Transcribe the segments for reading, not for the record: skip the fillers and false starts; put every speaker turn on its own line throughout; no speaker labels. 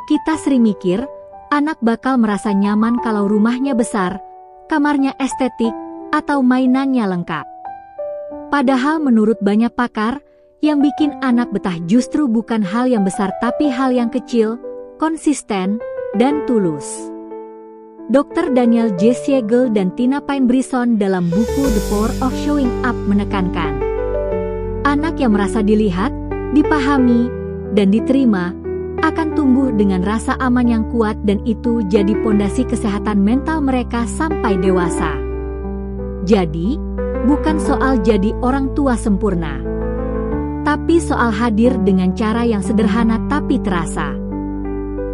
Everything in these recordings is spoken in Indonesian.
Kita sering mikir, anak bakal merasa nyaman kalau rumahnya besar, kamarnya estetik, atau mainannya lengkap. Padahal menurut banyak pakar, yang bikin anak betah justru bukan hal yang besar tapi hal yang kecil, konsisten, dan tulus. Dr. Daniel J. Siegel dan Tina Payne Bryson dalam buku The Power of Showing Up menekankan, anak yang merasa dilihat, dipahami, dan diterima, akan tumbuh dengan rasa aman yang kuat dan itu jadi pondasi kesehatan mental mereka sampai dewasa. Jadi, bukan soal jadi orang tua sempurna, tapi soal hadir dengan cara yang sederhana tapi terasa.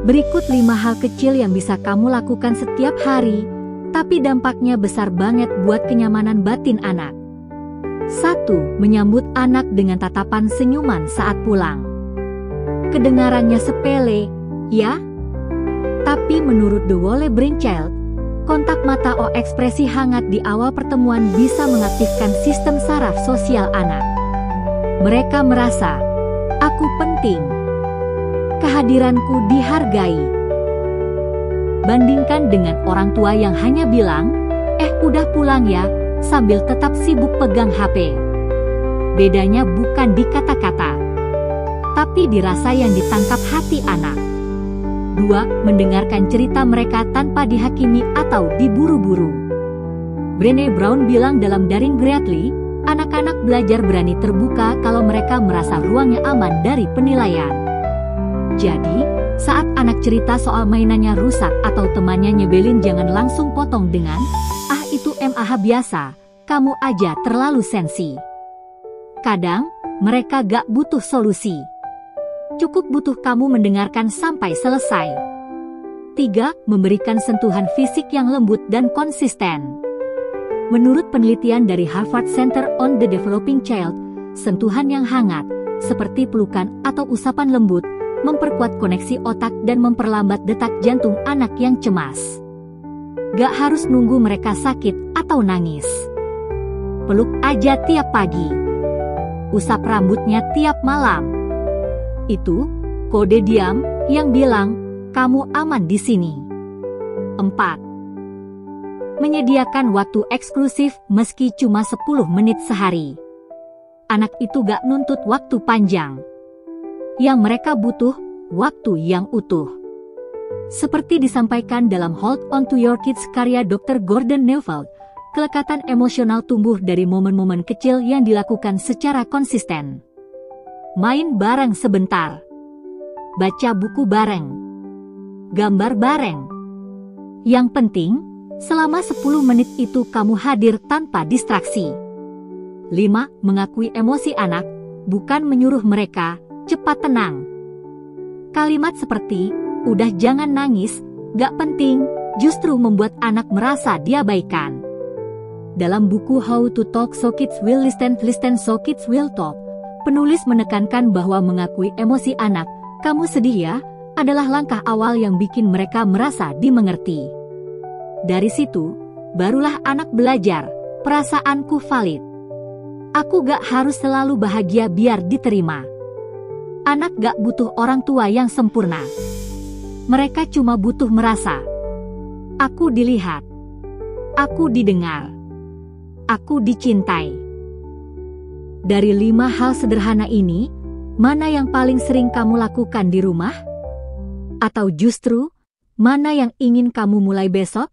Berikut 5 hal kecil yang bisa kamu lakukan setiap hari, tapi dampaknya besar banget buat kenyamanan batin anak. 1. Menyambut anak dengan tatapan senyuman saat pulang. Kedengarannya sepele, ya? Tapi menurut The Whole Brain Child, kontak mata atau ekspresi hangat di awal pertemuan bisa mengaktifkan sistem saraf sosial anak. Mereka merasa, aku penting. Kehadiranku dihargai. Bandingkan dengan orang tua yang hanya bilang, udah pulang ya, sambil tetap sibuk pegang HP. Bedanya bukan di kata-kata, tapi di rasa yang ditangkap hati anak. 2. Mendengarkan cerita mereka tanpa dihakimi atau diburu-buru. Brené Brown bilang dalam Daring Greatly, anak-anak belajar berani terbuka kalau mereka merasa ruangnya aman dari penilaian. Jadi, saat anak cerita soal mainannya rusak atau temannya nyebelin jangan langsung potong dengan, itu biasa, kamu aja terlalu sensi. Kadang, mereka gak butuh solusi. Cukup butuh kamu mendengarkan sampai selesai. 3. Memberikan sentuhan fisik yang lembut dan konsisten. Menurut penelitian dari Harvard Center on the Developing Child, sentuhan yang hangat, seperti pelukan atau usapan lembut, memperkuat koneksi otak dan memperlambat detak jantung anak yang cemas. Gak harus nunggu mereka sakit atau nangis. Peluk aja tiap pagi. Usap rambutnya tiap malam. Itu kode diam yang bilang, kamu aman di sini. 4. Menyediakan waktu eksklusif meski cuma 10 menit sehari. Anak itu gak nuntut waktu panjang. Yang mereka butuh, waktu yang utuh. Seperti disampaikan dalam Hold On To Your Kids karya Dr. Gordon Neufeld, kelekatan emosional tumbuh dari momen-momen kecil yang dilakukan secara konsisten. Main bareng sebentar. Baca buku bareng. Gambar bareng. Yang penting, selama 10 menit itu kamu hadir tanpa distraksi. 5. Mengakui emosi anak, bukan menyuruh mereka cepat tenang. Kalimat seperti, udah jangan nangis, gak penting, justru membuat anak merasa diabaikan. Dalam buku How to Talk So Kids Will Listen, Listen So Kids Will Talk, penulis menekankan bahwa mengakui emosi anak, kamu sedih ya, adalah langkah awal yang bikin mereka merasa dimengerti. Dari situ, barulah anak belajar, perasaanku valid. Aku gak harus selalu bahagia biar diterima. Anak gak butuh orang tua yang sempurna. Mereka cuma butuh merasa, aku dilihat, aku didengar, aku dicintai. Dari 5 hal sederhana ini, mana yang paling sering kamu lakukan di rumah? Atau justru, mana yang ingin kamu mulai besok?